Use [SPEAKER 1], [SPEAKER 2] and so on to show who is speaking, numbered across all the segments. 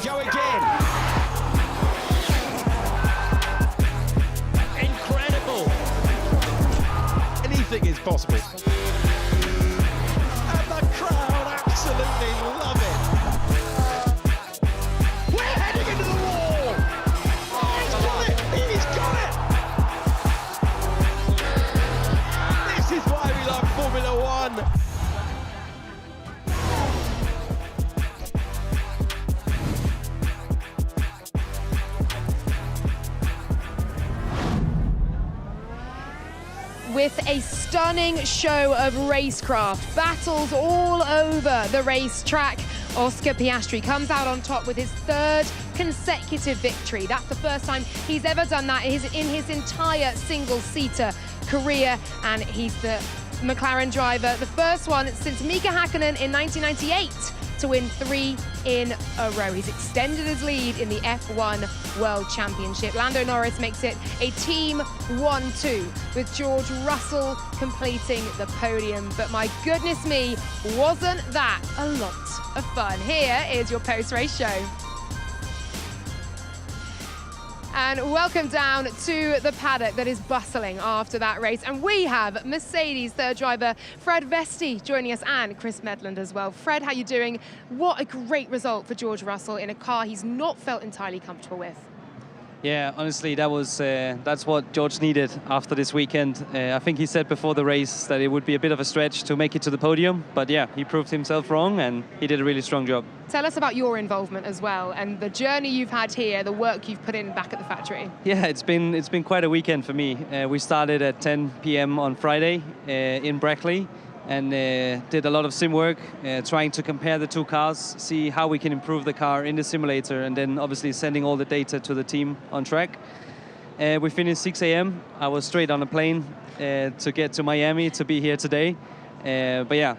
[SPEAKER 1] go again. Incredible. Anything is possible. And the crowd absolutely love it. We're heading into the wall. Oh, he's got it. He's got it. This is why we love Formula One.
[SPEAKER 2] With a stunning show of racecraft, battles all over the racetrack, Oscar Piastri comes out on top with his third consecutive victory. That's the first time he's ever done that in his entire single-seater career, and he's the McLaren driver, the first one since Mika Hakkinen in 1998 to win 3 in a row. He's extended his lead in the F1 World Championship. Lando Norris makes it a team 1-2 with George Russell completing the podium. But my goodness me, wasn't that a lot of fun? Here is your post-race show. And welcome down to the paddock that is bustling after that race. And we have Mercedes third driver Fred Vesti joining us, and Chris Medland as well. Fred, how you doing? What a great result for George Russell in a car he's not felt entirely comfortable with.
[SPEAKER 3] Yeah, honestly, that's what George needed after this weekend. I think he said before the race that it would be a bit of a stretch to make it to the podium, but yeah, he proved himself wrong and he did a really strong job.
[SPEAKER 2] Tell us about your involvement as well and the journey you've had here, the work you've put in back at the factory.
[SPEAKER 3] Yeah, it's been quite a weekend for me. We started at 10 p.m. on Friday in Brackley, and did a lot of sim work, trying to compare the two cars, see how we can improve the car in the simulator, and then obviously sending all the data to the team on track. We finished 6 a.m. I was straight on a plane to get to Miami to be here today. But yeah,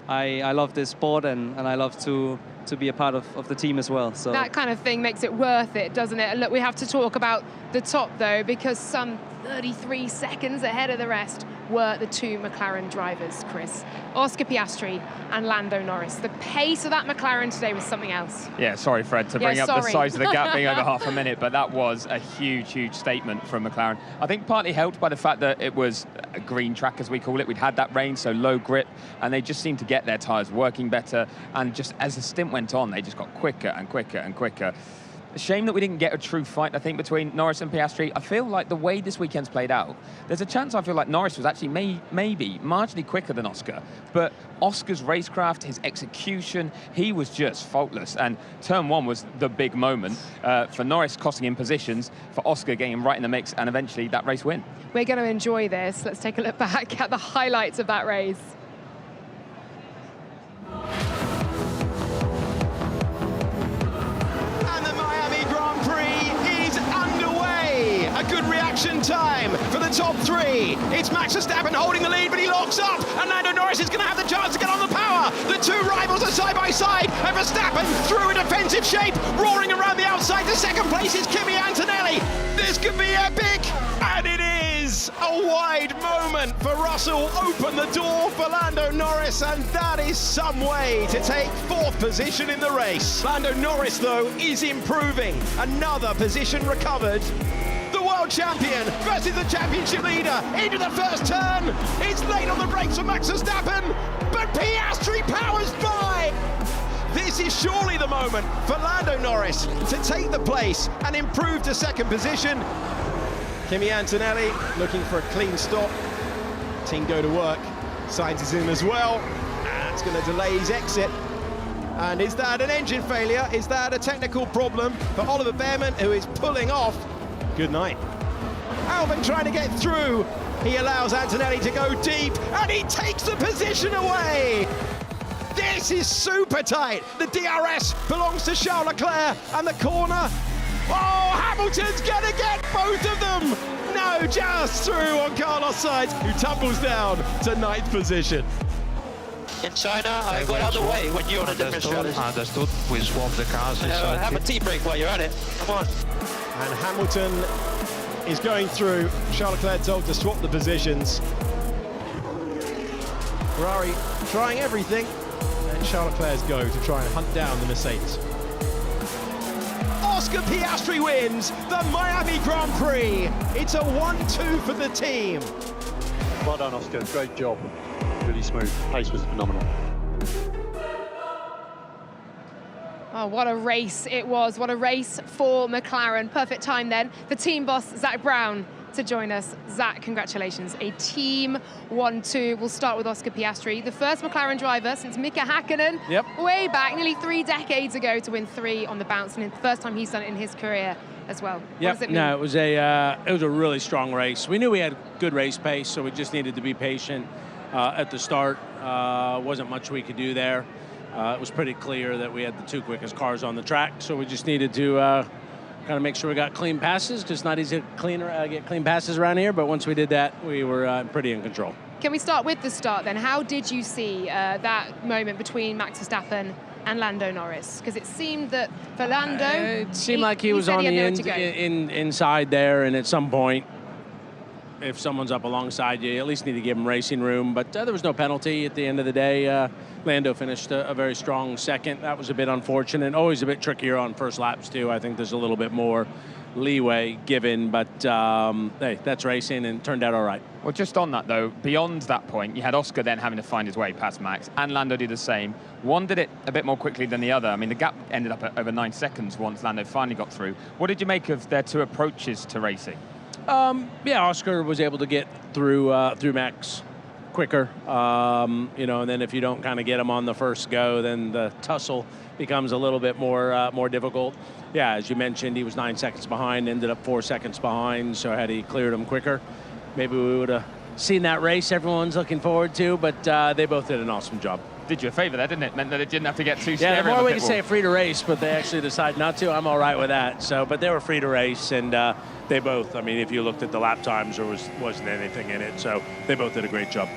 [SPEAKER 3] I love this sport, and I love to be a part of the team as well. So
[SPEAKER 2] that kind of thing makes it worth it, doesn't it? Look, we have to talk about the top though, because some 33 seconds ahead of the rest were the two McLaren drivers, Chris. Oscar Piastri and Lando Norris. The pace of that McLaren today was something else.
[SPEAKER 4] Yeah, sorry, Fred, to bring up the size of the gap being over half a minute, but that was a huge, huge statement from McLaren. I think partly helped by the fact that it was a green track, as we call it. We'd had that rain, so low grip, and they just seemed to get their tyres working better. And just as the stint went on, they just got quicker and quicker and quicker. A shame that we didn't get a true fight, I think, between Norris and Piastri. I feel like the way this weekend's played out, there's a chance I feel like Norris was actually maybe marginally quicker than Oscar. But Oscar's racecraft, his execution, he was just faultless. And turn one was the big moment for Norris, costing him positions, for Oscar getting him right in the mix, and eventually that race win.
[SPEAKER 2] We're going to enjoy this. Let's take a look back at the highlights of that race.
[SPEAKER 1] A good reaction time for the top three. It's Max Verstappen holding the lead, but he locks up, and Lando Norris is going to have the chance to get on the power. The two rivals are side by side, and Verstappen through a defensive shape, roaring around the outside. The second place is Kimi Antonelli. This could be epic, and it is a wide moment for Russell. Open the door for Lando Norris, and that is some way to take fourth position in the race. Lando Norris, though, is improving. Another position recovered. The world champion versus the championship leader into the first turn. It's late on the brakes for Max Verstappen, but Piastri powers by. This is surely the moment for Lando Norris to take the place and improve to second position. Kimi Antonelli looking for a clean stop. Team go to work. Sainz is in as well. That's going to delay his exit. And is that an engine failure? Is that a technical problem for Oliver Behrman, who is pulling off? Good night. Albon trying to get through. He allows Antonelli to go deep, and he takes the position away. This is super tight. The DRS belongs to Charles Leclerc, and the corner. Oh, Hamilton's gonna get both of them. No, just through on Carlos Sainz, who tumbles down to ninth position.
[SPEAKER 5] In China, I got out of the way when you're on a different strategy.
[SPEAKER 6] Understood. We swapped the cars.
[SPEAKER 5] Have a tea break while you're at it. Come on.
[SPEAKER 1] And Hamilton is going through. Charles Leclerc told to swap the positions. Ferrari trying everything, and Charles Leclerc's go to try and hunt down the Mercedes. Oscar Piastri wins the Miami Grand Prix. It's a 1-2 for the team.
[SPEAKER 7] Well done, Oscar. Great job. Really smooth. Pace was phenomenal.
[SPEAKER 2] Oh, what a race it was. What a race for McLaren. Perfect time then for team boss Zach Brown to join us. Zach, congratulations. A team 1-2. We'll start with Oscar Piastri, the first McLaren driver since Mika Hakkinen, way back nearly 3 decades ago, to win 3 on the bounce, and the first time he's done it in his career as well. What does it mean?
[SPEAKER 8] No, it was a really strong race. We knew we had good race pace, so we just needed to be patient at the start. Wasn't much we could do there. It was pretty clear that we had the 2 quickest cars on the track, so we just needed to kind of make sure we got clean passes. Just not easy to get clean passes around here, but once we did that, we were pretty in control.
[SPEAKER 2] Can we start with the start then? How did you see that moment between Max Verstappen and Lando Norris? Because it seemed that for Lando,
[SPEAKER 8] it seemed like he was on the inside there, and at some point, if someone's up alongside you, you at least need to give him racing room. But there was no penalty at the end of the day. Lando finished a very strong second. That was a bit unfortunate. Always a bit trickier on first laps, too. I think there's a little bit more leeway given, but hey, that's racing, and it turned out all right.
[SPEAKER 4] Well, just on that, though, beyond that point, you had Oscar then having to find his way past Max, and Lando did the same. One did it a bit more quickly than the other. I mean, the gap ended up at over 9 seconds once Lando finally got through. What did you make of their 2 approaches to racing?
[SPEAKER 8] Yeah, Oscar was able to get through Max quicker, you know, and then if you don't kind of get him on the first go, then the tussle becomes a little bit more difficult. Yeah, as you mentioned, he was 9 seconds behind, ended up 4 seconds behind, so had he cleared him quicker, maybe we would have seen that race everyone's looking forward to, but they both did an awesome job.
[SPEAKER 4] Did you a favor there, didn't it? Meant that it didn't have to get too
[SPEAKER 8] scary. Yeah, the more we can say
[SPEAKER 4] wall.
[SPEAKER 8] Free to race, but they actually decided not to. I'm all right with that. So, but they were free to race, and they both, I mean, if you looked at the lap times, there wasn't anything in it. So they both did a great job.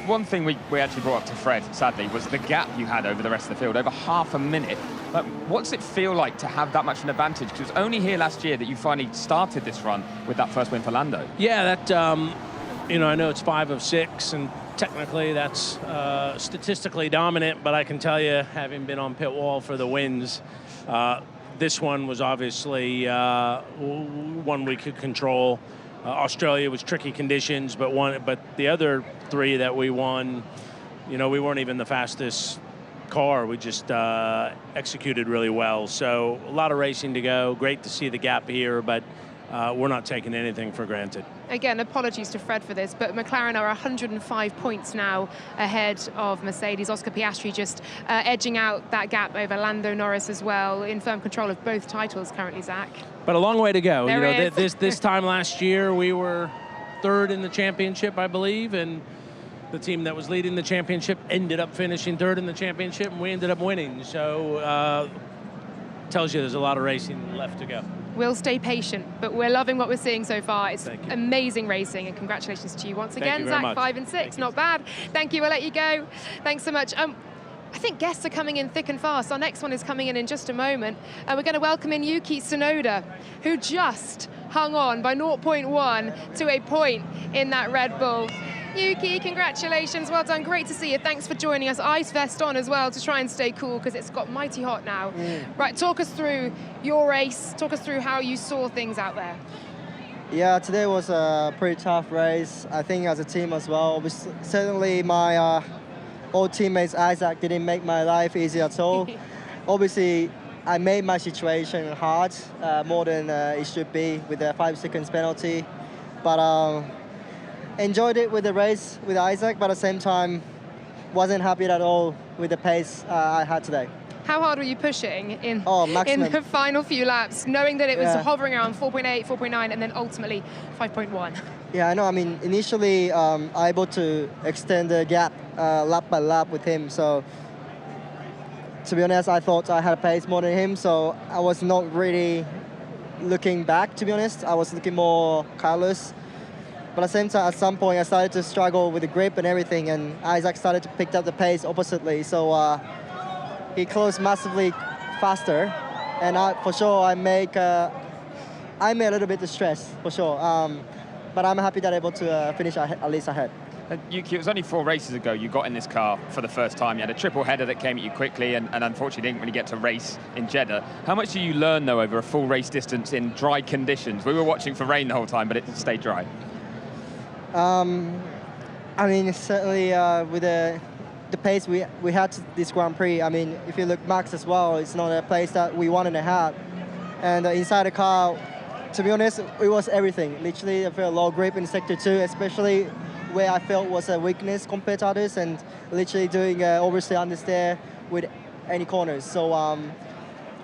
[SPEAKER 4] One thing we actually brought up to Fred, sadly, was the gap you had over the rest of the field, over half a minute. What's it feel like to have that much of an advantage? Because it was only here last year that you finally started this run with that first win for Lando.
[SPEAKER 8] Yeah, that, you know, I know it's 5 of 6, and technically that's statistically dominant, but I can tell you, having been on pit wall for the wins, this one was obviously one we could control. Australia was tricky conditions, but the other 3 that we won, you know, we weren't even the fastest car. We just executed really well. So a lot of racing to go. Great to see the gap here, but we're not taking anything for granted.
[SPEAKER 2] Again, apologies to Fred for this, but McLaren are 105 points now ahead of Mercedes. Oscar Piastri just edging out that gap over Lando Norris as well, in firm control of both titles currently, Zach.
[SPEAKER 8] But a long way to go. You know, this time last year we were 3rd in the championship, I believe, and the team that was leading the championship ended up finishing 3rd in the championship, and we ended up winning. So tells you there's a lot of racing left to go.
[SPEAKER 2] We'll stay patient, but we're loving what we're seeing so far. It's amazing racing, and congratulations to you once again, Zach. 5 and 6, not bad. Thank you, we'll let you go. Thanks so much. I think guests are coming in thick and fast. Our next one is coming in just a moment. We're going to welcome in Yuki Tsunoda, who just hung on by 0.1 to a point in that Red Bull. Yuki, congratulations, well done, great to see you. Thanks for joining us. Ice vest on as well to try and stay cool because it's got mighty hot now. Right, talk us through your race, talk us through how you saw things out there.
[SPEAKER 9] Yeah, today was a pretty tough race, I think as a team as well. Certainly my old teammates Isaac didn't make my life easy at all. Obviously, I made my situation hard, more than it should be with the 5 seconds penalty. But enjoyed it with the race with Isaac, but at the same time, wasn't happy at all with the pace I had today.
[SPEAKER 2] How hard were you pushing in
[SPEAKER 9] the
[SPEAKER 2] final few laps, knowing that it was hovering around 4.8, 4.9, and then ultimately 5.1?
[SPEAKER 9] Yeah, I know. I mean, initially, able to extend the gap lap by lap with him. So, to be honest, I thought I had a pace more than him. So I was not really looking back, to be honest. I was looking more careless. But at the same time, at some point, I started to struggle with the grip and everything, and Isaac started to pick up the pace oppositely. So he closed massively faster, and for sure I made a little bit distressed, for sure. But I'm happy that I'm able to finish at least ahead.
[SPEAKER 4] Yuki, it was only 4 races ago you got in this car for the first time. You had a triple header that came at you quickly and unfortunately didn't really get to race in Jeddah. How much do you learn, though, over a full race distance in dry conditions? We were watching for rain the whole time, but it stayed dry.
[SPEAKER 9] I mean, certainly with the pace we had this Grand Prix, I mean, if you look Max as well, it's not a place that we wanted to have. And inside the car, to be honest, it was everything. Literally, I felt low grip in Sector 2, especially where I felt was a weakness compared to others, and literally doing oversteer, understeer with any corners. So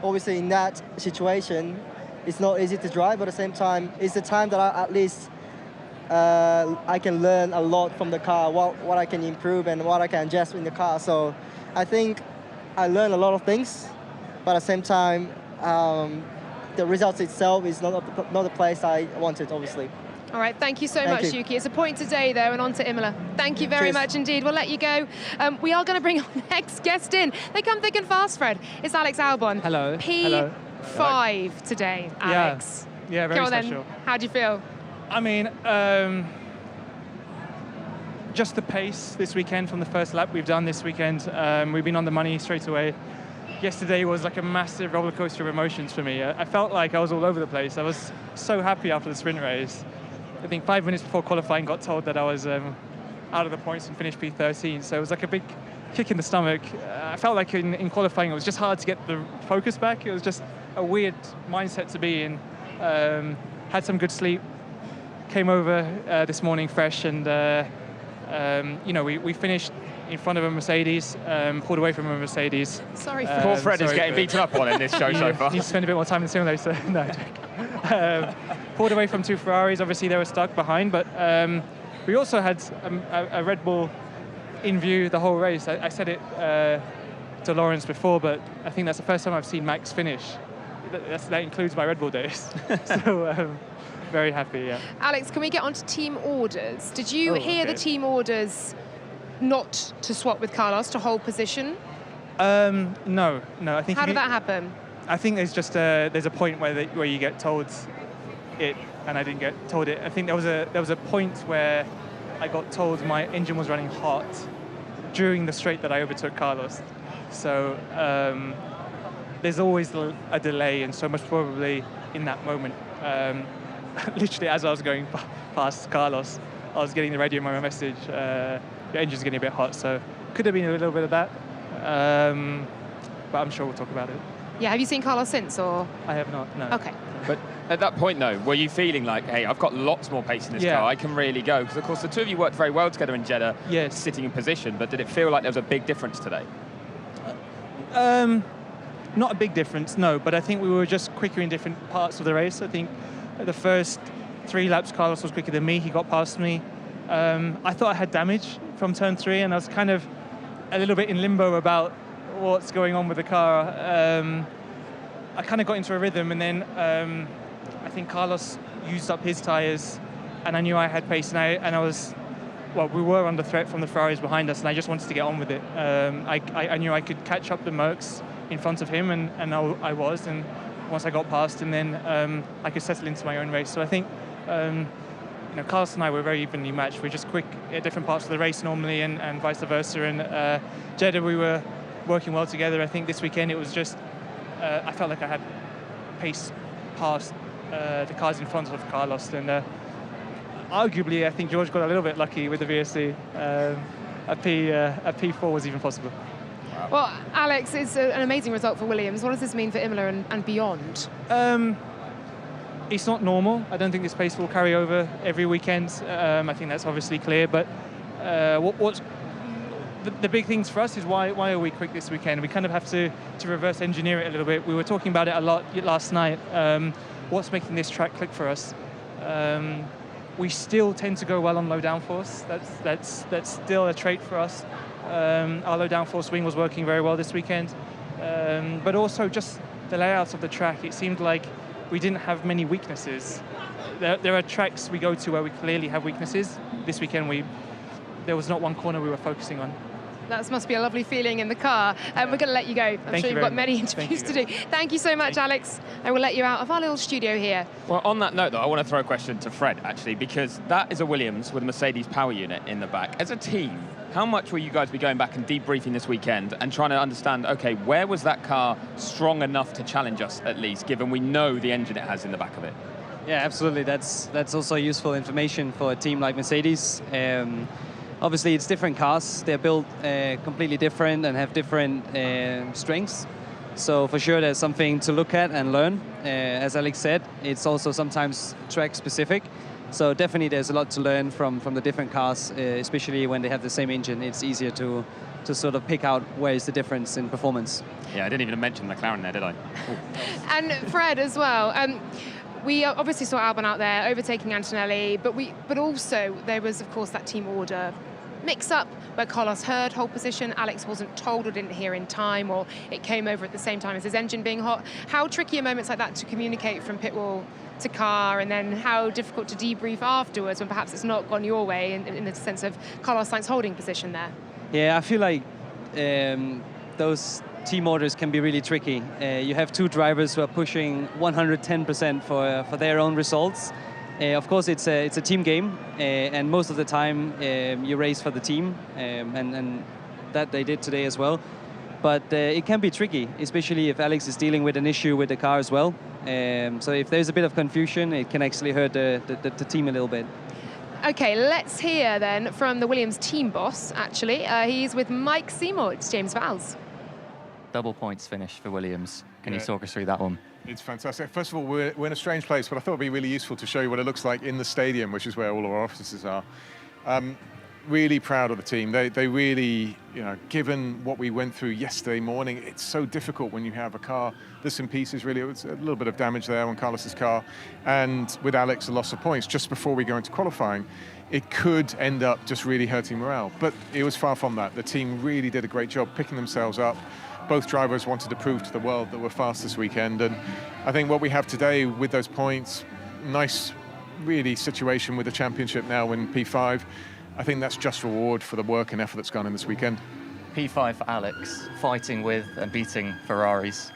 [SPEAKER 9] obviously in that situation, it's not easy to drive, but at the same time, it's the time that at least I can learn a lot from the car, what I can improve and what I can adjust in the car. So I think I learned a lot of things, but at the same time, the results itself is not the place I wanted, obviously.
[SPEAKER 2] All right, thank you so much, Yuki. It's a point today, though, and on to Imola. Thank you very much indeed. We'll let you go. We are going to bring our next guest in. They come thick and fast, Fred. It's Alex Albon.
[SPEAKER 10] Hello.
[SPEAKER 2] P5 today, Alex.
[SPEAKER 10] Yeah, very special.
[SPEAKER 2] Then, how do you feel?
[SPEAKER 10] I mean, just the pace this weekend from the first lap we've done this weekend. We've been on the money straight away. Yesterday was like a massive roller coaster of emotions for me. I felt like I was all over the place. I was so happy after the sprint race. I think 5 minutes before qualifying got told that I was out of the points and finished P13. So it was like a big kick in the stomach. I felt like in qualifying it was just hard to get the focus back. It was just a weird mindset to be in. Had some good sleep. Came over this morning fresh and we finished in front of a Mercedes, pulled away from a Mercedes.
[SPEAKER 2] Sorry,
[SPEAKER 4] Poor Fred is getting beaten up on in this show so far.
[SPEAKER 10] Need to spend a bit more time in the simulator. No, pulled away from 2 Ferraris. Obviously, they were stuck behind, but we also had a Red Bull in view the whole race. I said it to Lawrence before, but I think that's the first time I've seen Max finish. That includes my Red Bull days. So very happy, yeah.
[SPEAKER 2] Alex, can we get on to team orders? Did you hear the team orders not to swap with Carlos, to hold position?
[SPEAKER 10] No. I think.
[SPEAKER 2] How did that happen?
[SPEAKER 10] I think there's just there's a point where you get told it, and I didn't get told it. I think there was a point where I got told my engine was running hot during the straight that I overtook Carlos. So there's always a delay, and so much probably in that moment. Literally, as I was going past Carlos, I was getting the radio in my message. Your engine's getting a bit hot, so could have been a little bit of that. But I'm sure we'll talk about it.
[SPEAKER 2] Yeah, have you seen Carlos since, or?
[SPEAKER 10] I have not, no.
[SPEAKER 2] Okay.
[SPEAKER 4] But at that point, though, were you feeling like, hey, I've got lots more pace in this car, I can really go? Because, of course, the two of you worked very well together in Jeddah, sitting in position, but did it feel like there was a big difference today?
[SPEAKER 10] Not a big difference, no, but I think we were just quicker in different parts of the race. I think the first 3 laps, Carlos was quicker than me. He got past me. I thought I had damage from turn 3, and I was kind of a little bit in limbo about what's going on with the car. I kind of got into a rhythm, and then I think Carlos used up his tyres, and I knew I had pace, and I was, well, we were under threat from the Ferraris behind us, and I just wanted to get on with it. I knew I could catch up the Mercs in front of him, and I was, and once I got past, and then I could settle into my own race. So I think Carlos and I were very evenly matched. We're just quick at different parts of the race normally, and vice versa. And Jeddah, we were working well together. I think this weekend it was just, I felt like I had pace past the cars in front of Carlos, and arguably I think George got a little bit lucky with the VSC. A P4 was even possible.
[SPEAKER 2] Well, Alex, it's an amazing result for Williams. What does this mean for Imola and beyond?
[SPEAKER 10] It's not normal. I don't think this pace will carry over every weekend. I think that's obviously clear. But what's the big things for us is why are we quick this weekend? We kind of have to reverse engineer it a little bit. We were talking about it a lot last night. What's making this track click for us? We still tend to go well on low downforce. That's still a trait for us. Our low downforce wing was working very well this weekend. But also just the layouts of the track, it seemed like we didn't have many weaknesses. There are tracks we go to where we clearly have weaknesses. This weekend there was not one corner we were focusing on.
[SPEAKER 2] That must be a lovely feeling in the car. We're going to let you go. I'm sure you've got many interviews to do. Thank you so much, Alex. I will let you out of our little studio here.
[SPEAKER 4] Well, on that note, though, I want to throw a question to Fred, actually, because that is a Williams with a Mercedes power unit in the back. As a team, how much will you guys be going back and debriefing this weekend and trying to understand, okay, where was that car strong enough to challenge us, at least, given we know the engine it has in the back of it?
[SPEAKER 3] Yeah, absolutely. That's also useful information for a team like Mercedes. Obviously, it's different cars. They're built completely different and have different strengths. So for sure, there's something to look at and learn. As Alex said, it's also sometimes track specific. So definitely, there's a lot to learn from the different cars, especially when they have the same engine. It's easier to sort of pick out where is the difference in performance.
[SPEAKER 4] Yeah, I didn't even mention McLaren there, did I?
[SPEAKER 2] And Fred as well. We obviously saw Albon out there overtaking Antonelli, but also there was, of course, that team order mix-up where Carlos heard whole position, Alex wasn't told or didn't hear in time, or it came over at the same time as his engine being hot. How tricky are moments like that to communicate from pit wall to car, and then how difficult to debrief afterwards when perhaps it's not gone your way in the sense of Carlos Sainz's holding position there?
[SPEAKER 3] Yeah, I feel like those team orders can be really tricky. You have two drivers who are pushing 110% for their own results. Of course, it's a team game, and most of the time you race for the team, and that they did today as well. But it can be tricky, especially if Alex is dealing with an issue with the car as well. So if there's a bit of confusion, it can actually hurt the team a little bit.
[SPEAKER 2] Okay, let's hear then from the Williams team boss, actually. He's with Mike Seymour. It's James Vowles.
[SPEAKER 11] Double points finish for Williams. Can you talk us through that one?
[SPEAKER 12] It's fantastic. First of all, we're in a strange place, but I thought it'd be really useful to show you what it looks like in the stadium, which is where all of our offices are. Really proud of the team. They really, given what we went through yesterday morning, it's so difficult when you have a car that's in pieces, really. It was a little bit of damage there on Carlos's car. And with Alex, a loss of points just before we go into qualifying, it could end up just really hurting morale. But it was far from that. The team really did a great job picking themselves up. Both drivers wanted to prove to the world that we're fast this weekend. And I think what we have today with those points, nice, really situation with the championship now in P5. I think that's just reward for the work and effort that's gone in this weekend.
[SPEAKER 11] P5 for Alex, fighting with and beating Ferraris.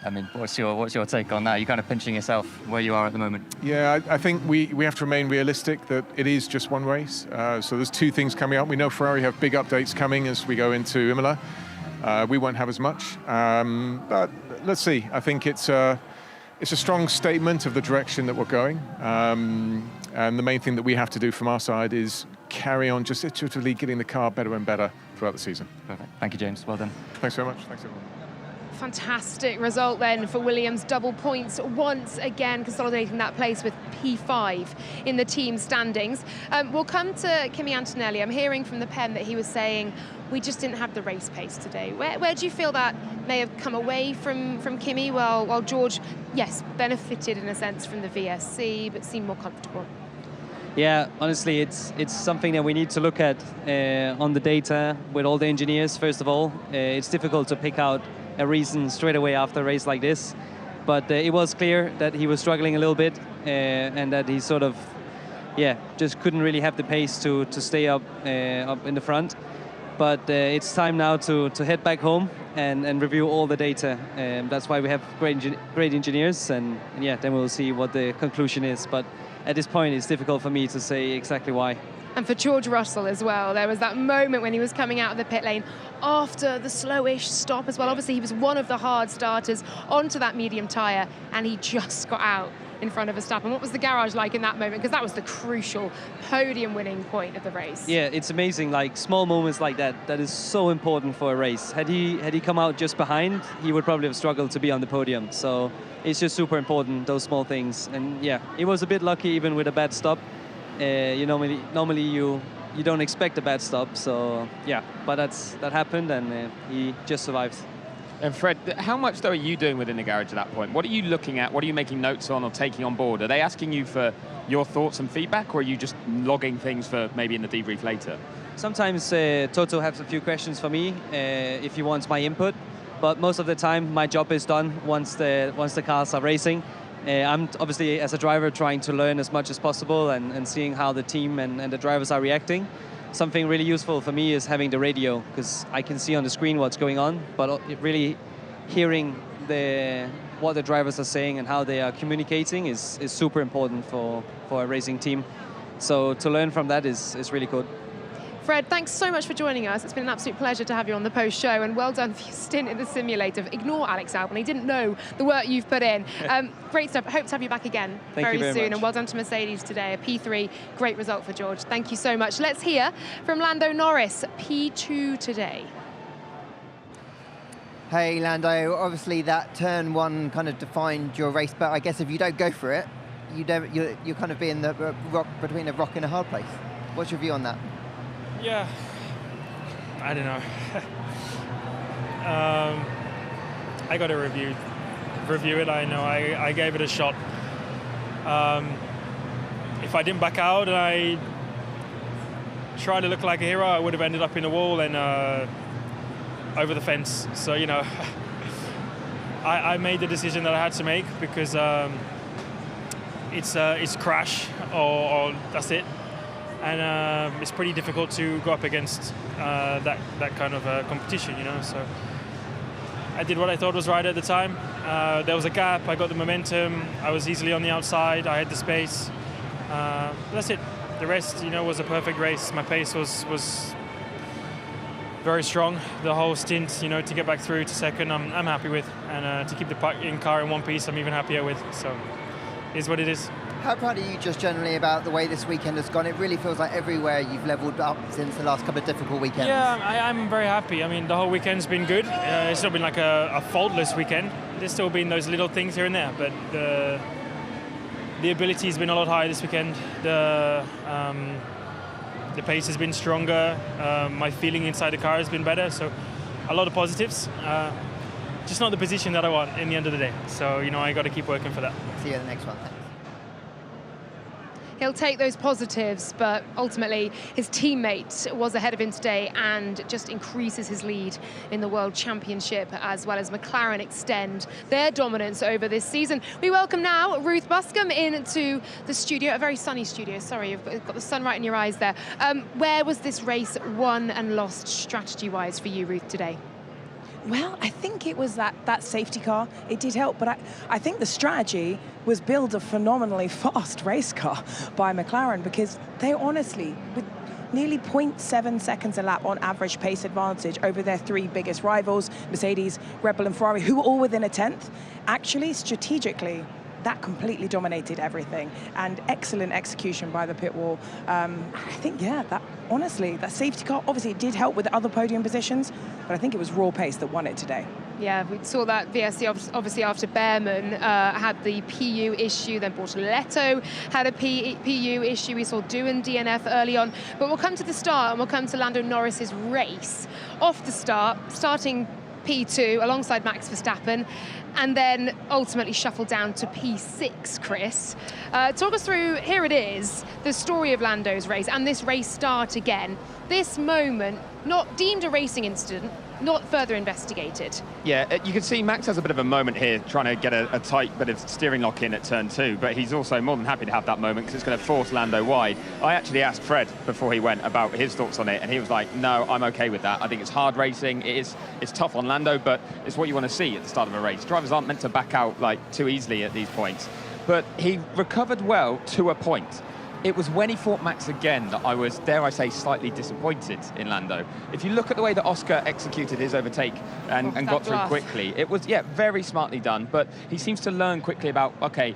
[SPEAKER 11] I mean, what's your take on that? You're kind of pinching yourself where you are at the moment.
[SPEAKER 12] Yeah, I think we have to remain realistic that it is just one race. So there's two things coming up. We know Ferrari have big updates coming as we go into Imola. We won't have as much, but let's see. I think it's a strong statement of the direction that we're going. And the main thing that we have to do from our side is carry on just iteratively getting the car better and better throughout the season.
[SPEAKER 11] Perfect. Thank you, James. Well done.
[SPEAKER 12] Thanks very much. Thanks, everyone.
[SPEAKER 2] Fantastic result then for Williams. Double points once again, consolidating that place with P5 in the team standings. We'll come to Kimi Antonelli. I'm hearing from the pen that he was saying, we just didn't have the race pace today. Where do you feel that may have come away from Kimi? While George, yes, benefited in a sense from the VSC, but seemed more comfortable.
[SPEAKER 3] Yeah, honestly, it's something that we need to look at on the data with all the engineers, first of all. It's difficult to pick out a reason straight away after a race like this. But it was clear that he was struggling a little bit and that he sort of, just couldn't really have the pace to stay up in the front. But it's time now to head back home and review all the data. That's why we have great engineers, and then we'll see what the conclusion is. But at this point, it's difficult for me to say exactly why.
[SPEAKER 2] And for George Russell as well, there was that moment when he was coming out of the pit lane after the slowish stop as well. Obviously, he was one of the hard starters onto that medium tyre, and he just got out in front of Verstappen. What was the garage like in that moment? Because that was the crucial podium-winning point of the race.
[SPEAKER 3] Yeah, it's amazing. Like small moments like that is so important for a race. Had he come out just behind, he would probably have struggled to be on the podium. So it's just super important, those small things. And he was a bit lucky even with a bad stop. Normally you don't expect a bad stop, so but that happened, and he just survived.
[SPEAKER 4] And Fred, how much though are you doing within the garage at that point? What are you looking at? What are you making notes on or taking on board? Are they asking you for your thoughts and feedback, or are you just logging things for maybe in the debrief later?
[SPEAKER 3] Sometimes Toto has a few questions for me if he wants my input, but most of the time my job is done once the cars are racing. I'm obviously, as a driver, trying to learn as much as possible and seeing how the team and the drivers are reacting. something really useful for me is having the radio, because I can see on the screen what's going on, but really hearing what the drivers are saying and how they are communicating is super important for a racing team. So to learn from that is really good.
[SPEAKER 2] Fred, thanks so much for joining us. It's been an absolute pleasure to have you on the post-show, and well done for your stint in the simulator. Ignore Alex Albon, he didn't know the work you've put in. Great stuff. Hope to have you back again very soon.
[SPEAKER 3] Much.
[SPEAKER 2] And well done to Mercedes today. A P3, great result for George. Thank you so much. Let's hear from Lando Norris, P2 today.
[SPEAKER 13] Hey Lando, obviously that turn one kind of defined your race, but I guess if you don't go for it, you're kind of being the rock between a rock and a hard place. What's your view on that?
[SPEAKER 14] Yeah, I don't know. I got to review it. I know I gave it a shot. If I didn't back out and I tried to look like a hero, I would have ended up in the wall and over the fence. So, you know, I made the decision that I had to make because it's crash or that's it. And it's pretty difficult to go up against that kind of competition, you know. So I did what I thought was right at the time. There was a gap, I got the momentum, I was easily on the outside, I had the space. That's it. The rest, you know, was a perfect race. My pace was very strong the whole stint, you know, to get back through to second, I'm happy with. And to keep the car in one piece, I'm even happier with. So it is what it is.
[SPEAKER 13] How proud are you just generally about the way this weekend has gone? It really feels like everywhere you've leveled up since the last couple of difficult weekends.
[SPEAKER 14] Yeah, I'm very happy. I mean, the whole weekend's been good. It's not been like a faultless weekend. There's still been those little things here and there, but the ability has been a lot higher this weekend. The pace has been stronger. My feeling inside the car has been better. So a lot of positives. Just not the position that I want in the end of the day. So, you know, I got to keep working for that.
[SPEAKER 13] See you in the next one. Thanks.
[SPEAKER 2] He'll take those positives, but ultimately his teammate was ahead of him today and just increases his lead in the World Championship, as well as McLaren extend their dominance over this season. We welcome now Ruth Buscombe into the studio, a very sunny studio. Sorry, you've got the sun right in your eyes there. Where was this race won and lost strategy-wise for you, Ruth, today?
[SPEAKER 15] Well, I think it was that safety car. It did help, but I think the strategy was build a phenomenally fast race car by McLaren, because they honestly, with nearly 0.7 seconds a lap on average pace advantage over their three biggest rivals, Mercedes, Red Bull and Ferrari, who were all within a tenth, actually, strategically, that completely dominated everything, and excellent execution by the pit wall. I think, yeah, honestly, that safety car, obviously it did help with the other podium positions, but I think it was raw pace that won it today.
[SPEAKER 2] Yeah, we saw that VSC obviously after Behrman had the PU issue, then Bortoletto had a PU issue. We saw Doohan DNF early on, but we'll come to the start and we'll come to Lando Norris's race. Off the start, starting P2 alongside Max Verstappen, and then ultimately shuffled down to P6, Chris. Talk us through, here it is, the story of Lando's race and this race start again. This moment, not deemed a racing incident, not further investigated.
[SPEAKER 4] Yeah, you can see Max has a bit of a moment here trying to get a tight bit of steering lock in at turn 2, but he's also more than happy to have that moment because it's going to force Lando wide. I actually asked Fred before he went about his thoughts on it, and he was like, no, I'm okay with that. I think it's hard racing. It's tough on Lando, but it's what you want to see at the start of a race. Drivers aren't meant to back out like too easily at these points. But he recovered well to a point. It was when he fought Max again that I was, dare I say, slightly disappointed in Lando. If you look at the way that Oscar executed his overtake and got through quickly, it was, yeah, very smartly done, but he seems to learn quickly about, okay,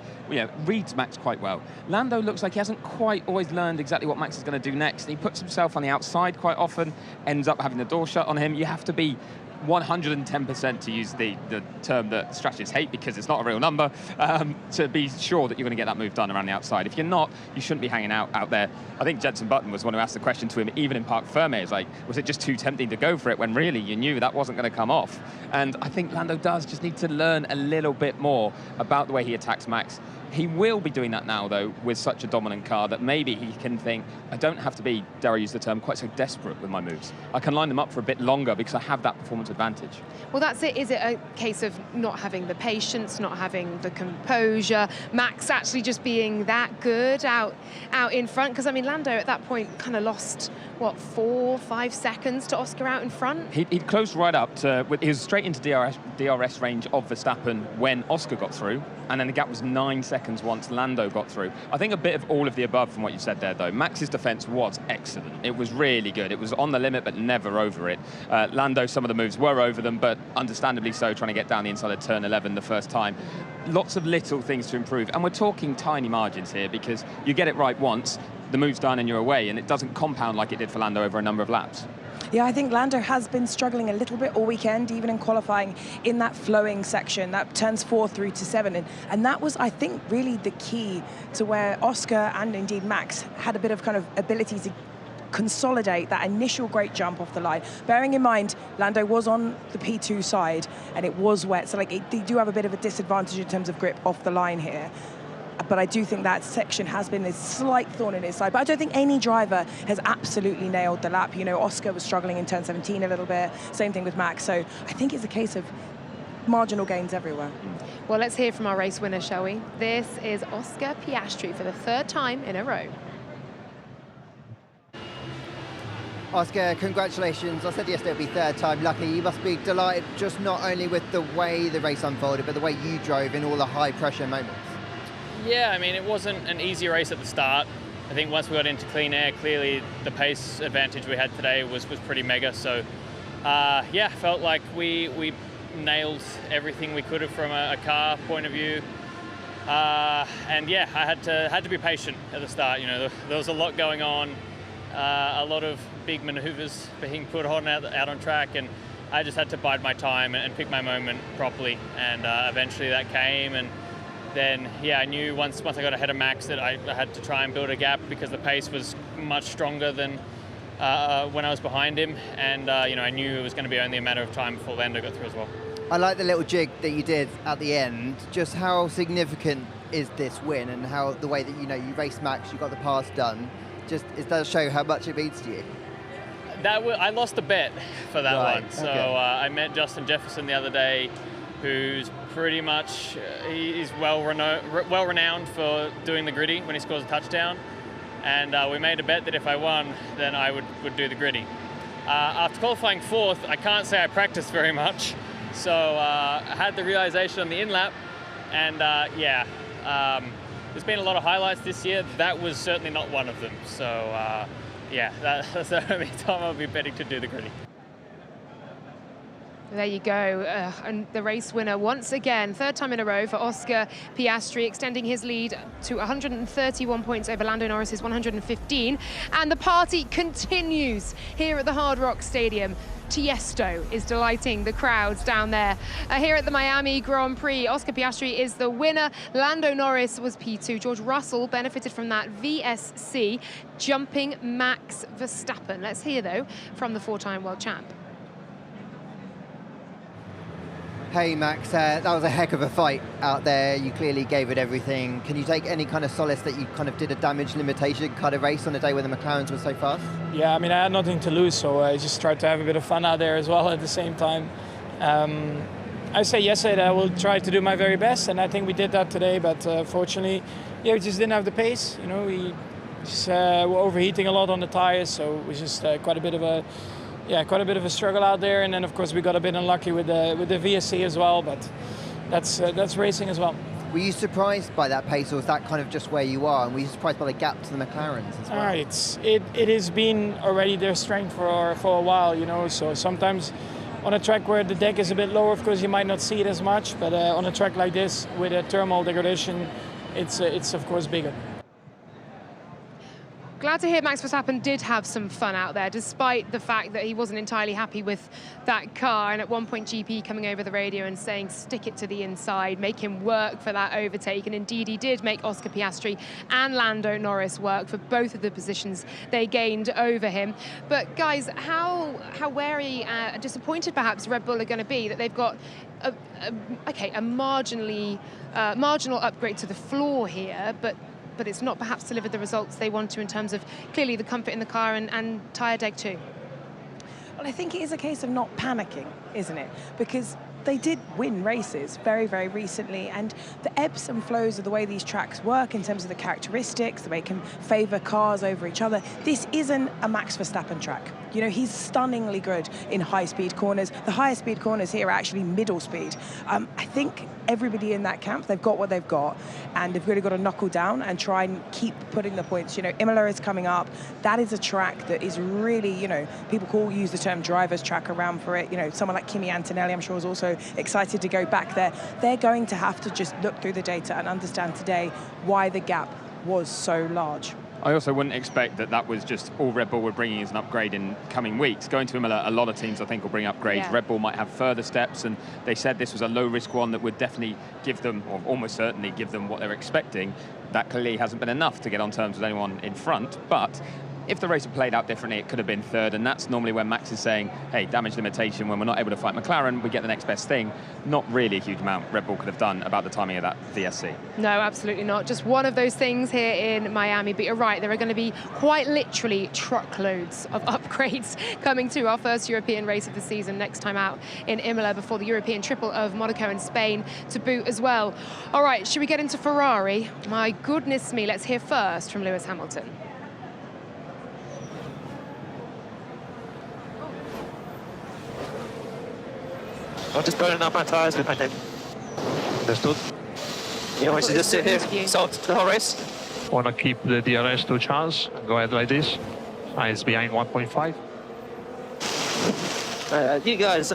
[SPEAKER 4] reads Max quite well. Lando looks like he hasn't quite always learned exactly what Max is going to do next. He puts himself on the outside quite often, ends up having the door shut on him. You have to be 110%, to use the term that strategists hate because it's not a real number, to be sure that you're going to get that move done around the outside. If you're not, you shouldn't be hanging out there. I think Jenson Button was one who asked the question to him, even in Parc Fermé, it's like, was it just too tempting to go for it when really you knew that wasn't going to come off? And I think Lando does just need to learn a little bit more about the way he attacks Max. He will be doing that now, though, with such a dominant car that maybe he can think, I don't have to be, dare I use the term, quite so desperate with my moves. I can line them up for a bit longer because I have that performance advantage.
[SPEAKER 2] Well, that's it. Is it a case of not having the patience, not having the composure, Max actually just being that good out in front? Because, I mean, Lando at that point kind of lost, what, 4-5 seconds to Oscar out in front?
[SPEAKER 4] He'd closed right up to, he was straight into DRS range of Verstappen when Oscar got through, and then the gap was 9 seconds once Lando got through. I think a bit of all of the above from what you said there, though. Max's defense was excellent. It was really good. It was on the limit, but never over it. Lando, some of the moves were over them, but understandably so, trying to get down the inside of turn 11 the first time. Lots of little things to improve, and we're talking tiny margins here because you get it right once, the move's done and you're away, and it doesn't compound like it did for Lando over a number of laps.
[SPEAKER 15] Yeah, I think Lando has been struggling a little bit all weekend, even in qualifying in that flowing section, that turns 4 through to 7. And that was, I think, really the key to where Oscar and indeed Max had a bit of kind of ability to consolidate that initial great jump off the line. Bearing in mind, Lando was on the P2 side and it was wet, so like they do have a bit of a disadvantage in terms of grip off the line here. But I do think that section has been a slight thorn in his side. But I don't think any driver has absolutely nailed the lap. You know, Oscar was struggling in turn 17 a little bit. Same thing with Max. So I think it's a case of marginal gains everywhere.
[SPEAKER 2] Well, let's hear from our race winner, shall we? This is Oscar Piastri for the 3rd time in a row.
[SPEAKER 13] Oscar, congratulations. I said yesterday it'll be 3rd time lucky. You must be delighted just not only with the way the race unfolded, but the way you drove in all the high pressure moments.
[SPEAKER 16] Yeah, I mean, it wasn't an easy race at the start. I think once we got into clean air, clearly the pace advantage we had today was pretty mega. So, yeah, felt like we nailed everything we could have from a car point of view. And yeah, I had to be patient at the start. You know, there was a lot going on, a lot of big maneuvers being put on out on track, and I just had to bide my time and pick my moment properly. And eventually that came, and then, yeah, I knew once I got ahead of Max that I had to try and build a gap because the pace was much stronger than when I was behind him. And, you know, I knew it was going to be only a matter of time before Lando got through as well.
[SPEAKER 13] I like the little jig that you did at the end. Just how significant is this win and how the way that, you know, you raced Max, you got the pass done. Just, it does show how much it means to you.
[SPEAKER 16] I lost a bet for that
[SPEAKER 13] right,
[SPEAKER 16] one. So
[SPEAKER 13] okay.
[SPEAKER 16] I met Justin Jefferson the other day, who's pretty much, he's well renowned for doing the gritty when he scores a touchdown. And we made a bet that if I won, then I would do the gritty. After qualifying 4th, I can't say I practiced very much. So I had the realization on the in-lap, and yeah, there's been a lot of highlights this year. That was certainly not one of them. So yeah, that's the only time I'll be betting to do the gritty.
[SPEAKER 2] There you go, and the race winner once again, 3rd time in a row for Oscar Piastri, extending his lead to 131 points over Lando Norris's 115. And the party continues here at the Hard Rock Stadium. Tiesto is delighting the crowds down there. Here at the Miami Grand Prix, Oscar Piastri is the winner. Lando Norris was P2. George Russell benefited from that VSC, jumping Max Verstappen. Let's hear, though, from the 4-time world champ.
[SPEAKER 13] Hey Max, that was a heck of a fight out there. You clearly gave it everything. Can you take any kind of solace that you kind of did a damage limitation kind of race on a day where the McLarens were so fast?
[SPEAKER 17] Yeah, I mean, I had nothing to lose, so I just tried to have a bit of fun out there as well at the same time. I say yesterday that I will try to do my very best, and I think we did that today, but fortunately, yeah, we just didn't have the pace. You know, we just were overheating a lot on the tires, so it was just quite a bit of a struggle out there. And then of course we got a bit unlucky with the VSC as well, but that's racing as well.
[SPEAKER 13] Were you surprised by that pace, or was that kind of just where you are? And were you surprised by the gap to the McLarens as well?
[SPEAKER 17] It has been already their strength for a while, you know. So sometimes on a track where the deck is a bit lower, of course you might not see it as much, but on a track like this with a thermal degradation, it's of course bigger.
[SPEAKER 2] glad to hear Max Verstappen did have some fun out there, despite the fact that he wasn't entirely happy with that car. And at one point, GP coming over the radio and saying, stick it to the inside, make him work for that overtake. And indeed, he did make Oscar Piastri and Lando Norris work for both of the positions they gained over him. But guys, how wary, disappointed perhaps Red Bull are going to be that they've got a marginal upgrade to the floor here, but it's not perhaps delivered the results they want to in terms of clearly the comfort in the car and tyre deg too.
[SPEAKER 15] Well, I think it is a case of not panicking, isn't it? Because they did win races very, very recently, and the ebbs and flows of the way these tracks work in terms of the characteristics, the way it can favour cars over each other. This isn't a Max Verstappen track. You know, he's stunningly good in high-speed corners. The highest speed corners here are actually middle speed. I think everybody in that camp, they've got what they've got, and they've really got to knuckle down and try and keep putting the points. You know, Imola is coming up. That is a track that is really, you know, people use the term driver's track around for it. You know, someone like Kimi Antonelli, I'm sure, is also excited to go back there. They're going to have to just look through the data and understand today why the gap was so large.
[SPEAKER 4] I also wouldn't expect that was just all Red Bull were bringing as an upgrade in coming weeks. Going to Imola, a lot of teams I think will bring upgrades. Yeah. Red Bull might have further steps, and they said this was a low-risk one that would definitely give them, or almost certainly give them what they're expecting. That clearly hasn't been enough to get on terms with anyone in front, but if the race had played out differently, it could have been third, and that's normally when Max is saying, hey, damage limitation, when we're not able to fight McLaren, we get the next best thing. Not really a huge amount Red Bull could have done about the timing of that VSC. No,
[SPEAKER 2] absolutely not. Just one of those things here in Miami, but you're right, there are going to be quite literally truckloads of upgrades coming to our first European race of the season next time out in Imola before the European triple of Monaco and Spain to boot as well. All right, should we get into Ferrari? My goodness me, let's hear first from Lewis Hamilton.
[SPEAKER 5] I'm just burning up my tyres with my name.
[SPEAKER 6] Understood.
[SPEAKER 5] You want me to just sit here, salt the whole race?
[SPEAKER 6] Want to keep the DRS to chance, go ahead like this. It's behind 1.5.
[SPEAKER 5] You guys,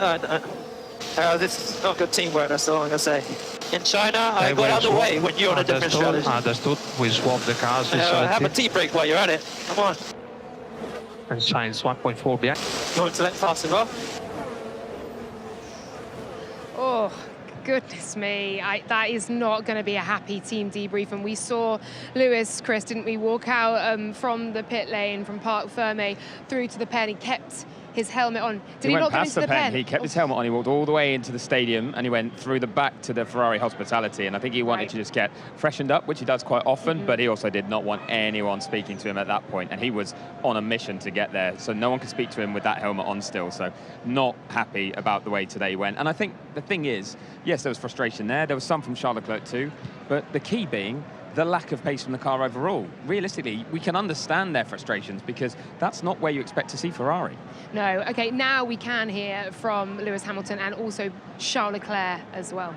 [SPEAKER 5] this is not good teamwork, that's all I'm going to say. In China, I got out of the way when you're on a different strategy.
[SPEAKER 6] Understood. We swap the cars.
[SPEAKER 5] Have a tea break while you're at it. Come on.
[SPEAKER 6] And Sainz 1.4 behind.
[SPEAKER 5] You want to let fast as well?
[SPEAKER 2] Oh, goodness me. That is not going to be a happy team debrief. And we saw Lewis, Chris, didn't we, walk out from the pit lane, from Parc Fermé through to the pen. He kept his helmet on. Did he not get into the pen?
[SPEAKER 4] He kept his helmet on. He walked all the way into the stadium and he went through the back to the Ferrari hospitality. And I think he wanted to just get freshened up, which he does quite often, but he also did not want anyone speaking to him at that point. And he was on a mission to get there. So no one could speak to him with that helmet on still. So not happy about the way today went. And I think the thing is, yes, there was frustration there. There was some from Charles Leclerc too. But the key being the lack of pace from the car overall. Realistically, we can understand their frustrations because that's not where you expect to see Ferrari.
[SPEAKER 2] No, okay, now we can hear from Lewis Hamilton and also Charles Leclerc as well.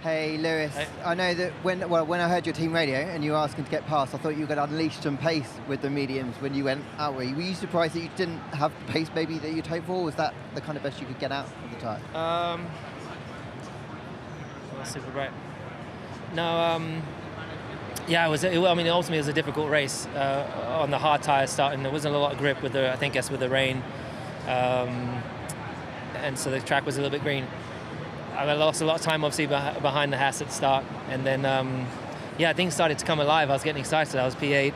[SPEAKER 13] Hey, Lewis, I know that when I heard your team radio and you were asking to get past, I thought you were going to unleash some pace with the mediums when you went out. Were you surprised that you didn't have the pace maybe that you'd hoped for? Was that the kind of best you could get out of the tyre?
[SPEAKER 18] Super bright. No, yeah, I mean, ultimately it was a difficult race on the hard tyres starting. There wasn't a lot of grip with the, I think, with the rain, and so the track was a little bit green. I lost a lot of time, obviously, behind the Haas at the start, and then, yeah, things started to come alive. I was getting excited. I was P8,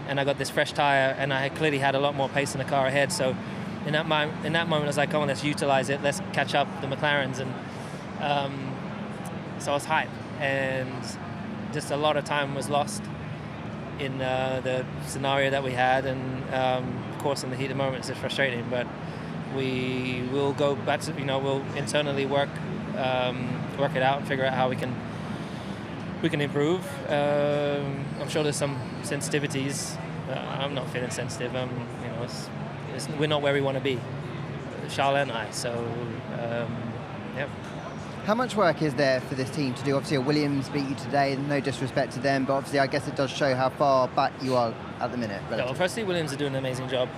[SPEAKER 18] and I got this fresh tyre, and I clearly had a lot more pace in the car ahead. So, in that moment, I was like, "Come on, let's utilize it. Let's catch up the McLarens." And so I was hyped. And just a lot of time was lost in the scenario that we had, and of course in the heat of the moment it's frustrating, but we will go back to, we'll internally work it out and figure out how we can improve. I'm sure there's some sensitivities. I'm not feeling sensitive. We're not where we want to be, Charles and I, so yeah.
[SPEAKER 13] How much work is there for this team to do? Obviously, Williams beat you today, no disrespect to them, but obviously I guess it does show how far back you are at the minute.
[SPEAKER 18] Yeah, well, firstly, Williams are doing an amazing job.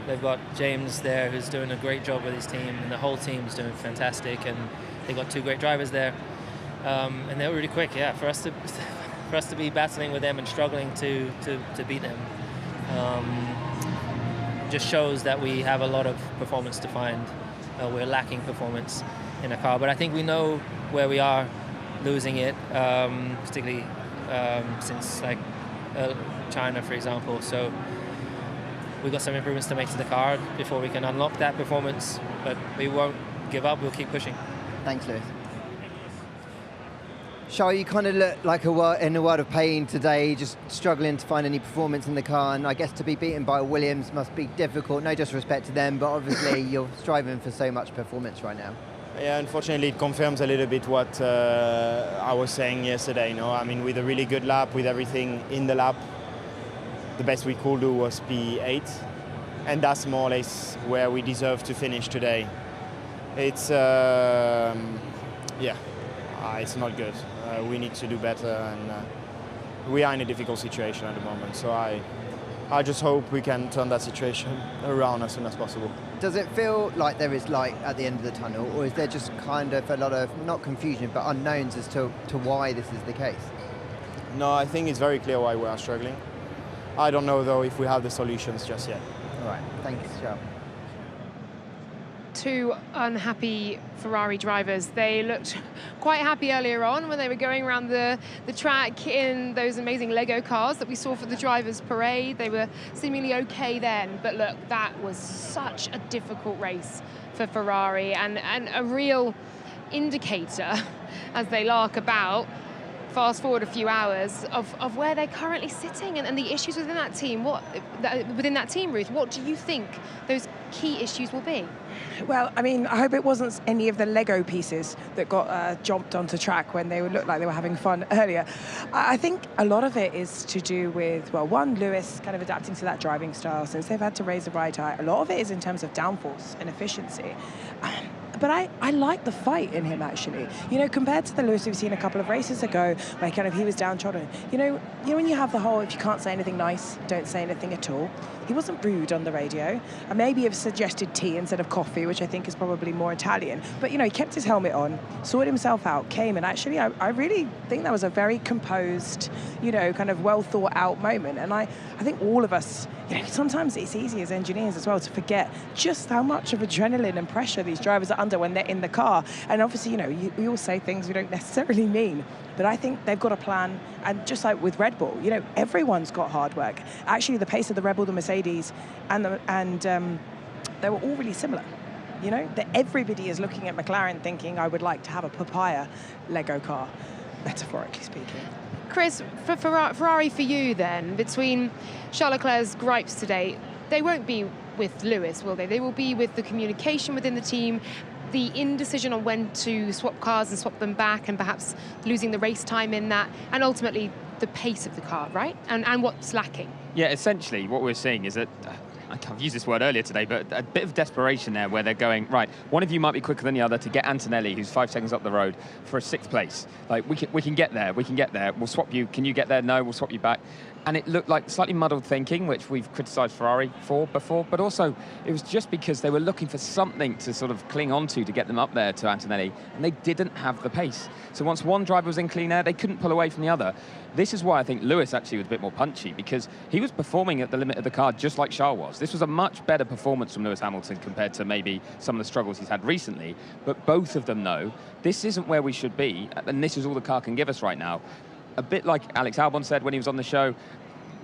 [SPEAKER 18] They've got James there who's doing a great job with his team, and the whole team's doing fantastic, and they've got two great drivers there. And they're really quick, yeah. For us to for us to be battling with them and struggling to beat them just shows that we have a lot of performance to find. We're lacking performance in a car, but I think we know where we are losing it, particularly since like China, for example. So we've got some improvements to make to the car before we can unlock that performance, but we won't give up, we'll keep pushing.
[SPEAKER 13] Thanks, Lewis. Charles, you kind of look like in a world of pain today, just struggling to find any performance in the car, and I guess to be beaten by Williams must be difficult. No disrespect to them, but obviously you're striving for so much performance right now.
[SPEAKER 19] Yeah, unfortunately it confirms a little bit what I was saying yesterday. I mean, with a really good lap, with everything in the lap, the best we could do was P8, and that's more or less where we deserve to finish today. It's, it's not good. We need to do better, and we are in a difficult situation at the moment. So I just hope we can turn that situation around as soon as possible.
[SPEAKER 13] Does it feel like there is light at the end of the tunnel, or is there just kind of a lot of, not confusion, but unknowns as to why this is the case?
[SPEAKER 19] No, I think it's very clear why we are struggling. I don't know, though, if we have the solutions just yet.
[SPEAKER 13] All right, thanks, Charles.
[SPEAKER 2] Two unhappy Ferrari drivers. They looked quite happy earlier on when they were going around the track in those amazing Lego cars that we saw for the drivers' parade. They were seemingly okay then, but look, that was such a difficult race for Ferrari, and a real indicator as they lark about, fast forward a few hours, of where they're currently sitting and the issues within that team. Within that team, Ruth, what do you think those key issues will be?
[SPEAKER 15] Well, I mean, I hope it wasn't any of the Lego pieces that got jumped onto track when they looked like they were having fun earlier. I think a lot of it is to do with, well, one, Lewis kind of adapting to that driving style since they've had to raise the ride height. A lot of it is in terms of downforce and efficiency. But I like the fight in him, actually. Compared to the Lewis we've seen a couple of races ago, where kind of he was downtrodden. When you have the whole, if you can't say anything nice, don't say anything at all. He wasn't rude on the radio. And maybe have suggested tea instead of coffee, which I think is probably more Italian. But, he kept his helmet on, sorted himself out, came, and actually I really think that was a very composed, kind of well thought out moment. And I think all of us, sometimes it's easy as engineers as well to forget just how much of adrenaline and pressure these drivers are under when they're in the car. And obviously, we all say things we don't necessarily mean, but I think they've got a plan. And just like with Red Bull, everyone's got hard work. Actually, the pace of the Red Bull, the Mercedes, and they were all really similar. That everybody is looking at McLaren thinking, I would like to have a papaya Lego car, metaphorically speaking.
[SPEAKER 2] Chris, for Ferrari, for you then, between Charles Leclerc's gripes today, they won't be with Lewis, will they? They will be with the communication within the team, the indecision on when to swap cars and swap them back, and perhaps losing the race time in that, and ultimately the pace of the car, right? And what's lacking.
[SPEAKER 4] Yeah, essentially what we're seeing is that, I've used this word earlier today, but a bit of desperation there where they're going, right, one of you might be quicker than the other to get Antonelli, who's 5 seconds up the road, for a 6th place. Like, we can get there, we'll swap you, can you get there? No, we'll swap you back. And it looked like slightly muddled thinking, which we've criticised Ferrari for before, but also it was just because they were looking for something to sort of cling on to get them up there to Antonelli, and they didn't have the pace. So once one driver was in clean air, they couldn't pull away from the other. This is why I think Lewis actually was a bit more punchy, because he was performing at the limit of the car just like Charles was. This was a much better performance from Lewis Hamilton compared to maybe some of the struggles he's had recently, but both of them know this isn't where we should be, and this is all the car can give us right now. A bit like Alex Albon said when he was on the show,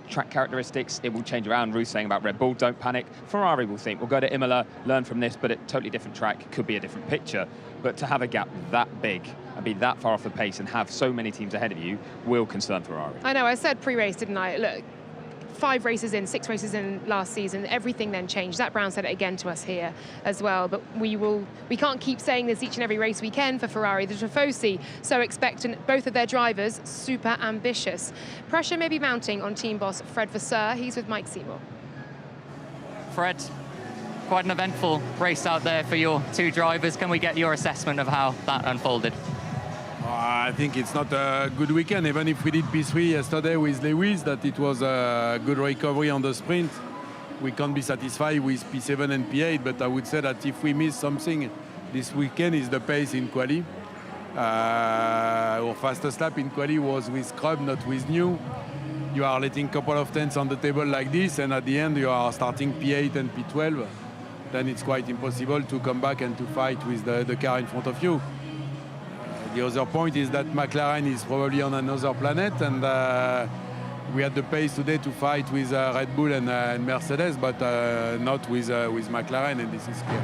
[SPEAKER 4] track characteristics, it will change around. Ruth saying about Red Bull, don't panic. Ferrari will think, we'll go to Imola, learn from this, but a totally different track, could be a different picture. But to have a gap that big and be that far off the pace and have so many teams ahead of you will concern Ferrari.
[SPEAKER 2] I know, I said pre-race, didn't I? Look, 5 races in, 6 races in last season, everything then changed. Zach Brown said it again to us here as well, but we can't keep saying this each and every race weekend for Ferrari. The Tifosi so expectant, both of their drivers super ambitious. Pressure may be mounting on team boss Fred Vasseur. He's with Mike Seymour.
[SPEAKER 11] Fred, quite an eventful race out there for your 2 drivers. Can we get your assessment of how that unfolded?
[SPEAKER 20] I think it's not a good weekend, even if we did P3 yesterday with Lewis, that it was a good recovery on the sprint. We can't be satisfied with P7 and P8, but I would say that if we miss something this weekend is the pace in quali. Our fastest lap in quali was with scrub, not with new. You are letting a couple of tenths on the table like this, and at the end you are starting P8 and P12. Then it's quite impossible to come back and to fight with the car in front of you. The other point is that McLaren is probably on another planet, and we had the pace today to fight with Red Bull and Mercedes, but not with McLaren, and this is clear.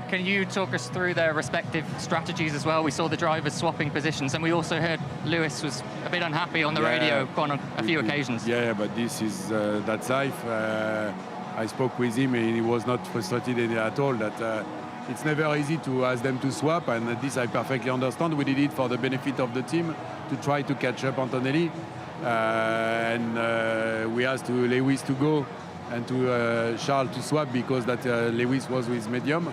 [SPEAKER 11] Can you talk us through their respective strategies as well? We saw the drivers swapping positions, and we also heard Lewis was a bit unhappy on the radio on a few occasions.
[SPEAKER 20] Yeah, but this is that's life. I spoke with him, and he was not frustrated at all. That it's never easy to ask them to swap, and this I perfectly understand. We did it for the benefit of the team to try to catch up Antonelli, and we asked Lewis to go and to Charles to swap because that Lewis was with medium.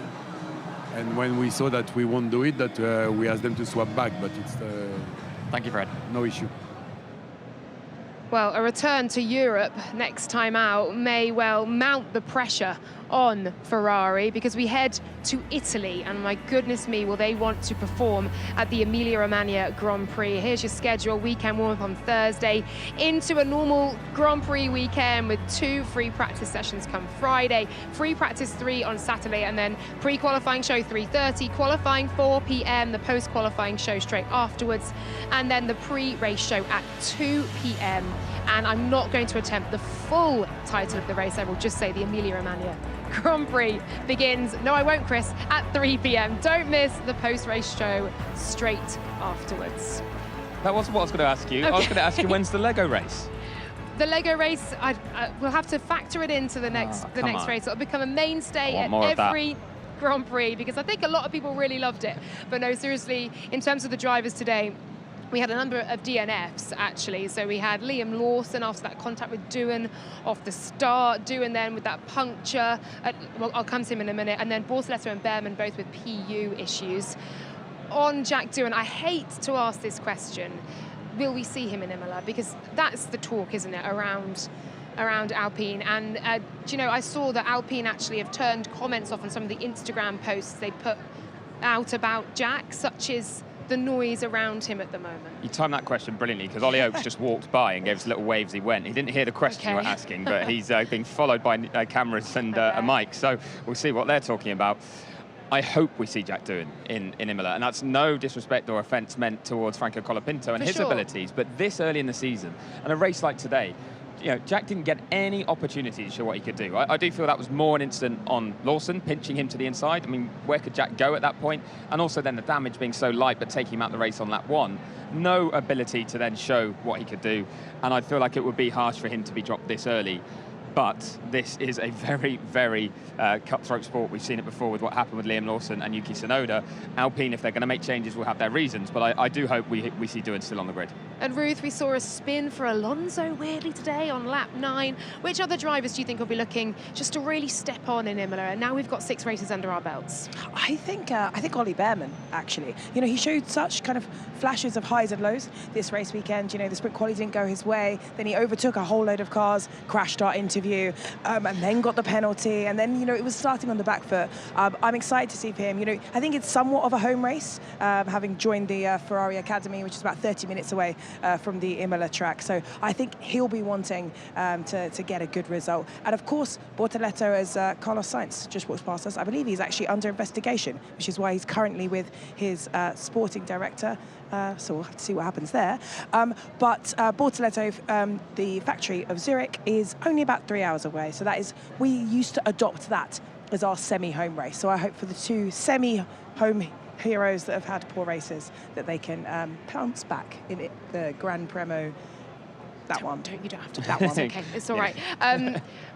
[SPEAKER 20] And when we saw that we won't do it, that we asked them to swap back, but it's...
[SPEAKER 11] Thank you, Fred.
[SPEAKER 20] No issue.
[SPEAKER 2] Well, a return to Europe next time out may well mount the pressure on Ferrari, because we head to Italy, and my goodness me, will they want to perform at the Emilia-Romagna Grand Prix. Here's your schedule: weekend warm-up on Thursday, into a normal Grand Prix weekend with 2 free practice sessions come Friday, free practice 3 on Saturday, and then pre-qualifying show 3:30, qualifying 4 p.m, the post-qualifying show straight afterwards, and then the pre-race show at 2 p.m. And I'm not going to attempt the full title of the race. I will just say the Emilia-Romagna Grand Prix begins, no I won't Chris, at 3 p.m. Don't miss the post-race show straight afterwards.
[SPEAKER 4] That wasn't what I was going to ask you.
[SPEAKER 2] Okay.
[SPEAKER 4] I was going to ask you, when's the Lego race?
[SPEAKER 2] The Lego race, we'll have to factor it into the next race. It'll become a mainstay at every Grand Prix, because I think a lot of people really loved it. But no, seriously, in terms of the drivers today, we had a number of DNFs, actually. So we had Liam Lawson after that contact with Doohan off the start. Doohan then with that puncture. Well, I'll come to him in a minute. And then Bortoleto and Behrman both with PU issues. On Jack Doohan, I hate to ask this question. Will we see him in Imola? Because that's the talk, isn't it, around Alpine. And, do you know, I saw that Alpine actually have turned comments off on some of the Instagram posts they put out about Jack, such as the noise around him at the moment.
[SPEAKER 4] You timed that question brilliantly, because Ollie Oakes just walked by and gave us little waves he went. He didn't hear the question you were asking, but he's being followed by cameras and a mic, so we'll see what they're talking about. I hope we see Jack Doohan in Imola, and that's no disrespect or offence meant towards Franco Colapinto and his abilities, but this early in the season, and a race like today, you know, Jack didn't get any opportunity to show what he could do. I do feel that was more an incident on Lawson, pinching him to the inside. I mean, where could Jack go at that point? And also then the damage being so light, but taking him out the race on lap 1. No ability to then show what he could do. And I feel like it would be harsh for him to be dropped this early. But this is a very, very cutthroat sport. We've seen it before with what happened with Liam Lawson and Yuki Tsunoda. Alpine, if they're going to make changes, will have their reasons. But I do hope we see Doohan still on the grid.
[SPEAKER 2] And Ruth, we saw a spin for Alonso weirdly today on lap 9. Which other drivers do you think will be looking just to really step on in Imola? And now we've got 6 races under our belts.
[SPEAKER 15] I think Ollie Behrman, actually. You know, he showed such kind of flashes of highs and lows this race weekend. You know, the sprint quali didn't go his way. Then he overtook a whole load of cars, crashed our interview, and then got the penalty. And then, you know, it was starting on the back foot. I'm excited to see him. You know, I think it's somewhat of a home race, having joined the Ferrari Academy, which is about 30 minutes away from the Imola track. So I think he'll be wanting to get a good result. And of course, Bortoleto, as Carlos Sainz just walks past us, I believe he's actually under investigation, which is why he's currently with his sporting director. So we'll have to see what happens there. But Bortoleto, the factory of Zurich, is only about 3 hours away. So that is, we used to adopt that as our semi-home race. So I hope for the 2 semi-home heroes that have had poor races that they can pounce back in it, the Gran Premio. You don't have to. That one. Okay, it's all right.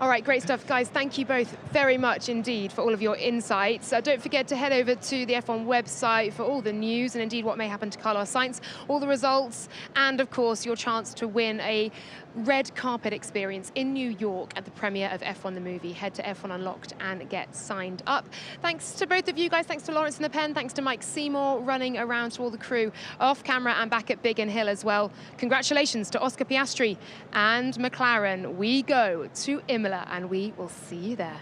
[SPEAKER 15] All right, great stuff, guys. Thank you both very much indeed for all of your insights. Don't forget to head over to the F1 website for all the news and indeed what may happen to Carlos Sainz, all the results, and of course your chance to win a red carpet experience in New York at the premiere of F1 the movie. Head to F1 Unlocked and get signed up. Thanks to both of you guys. Thanks to Lawrence in the pen. Thanks to Mike Seymour running around, to all the crew off camera and back at Biggin Hill as well. Congratulations to Oscar Piastri and McLaren. We go to Imola and we will see you there.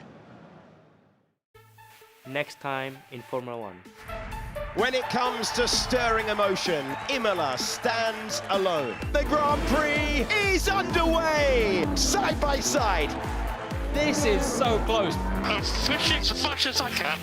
[SPEAKER 21] Next time in Formula 1.
[SPEAKER 1] When it comes to stirring emotion, Imola stands alone. The Grand Prix is underway, side by side.
[SPEAKER 11] This is so close.
[SPEAKER 21] I'm pushing as much as I can.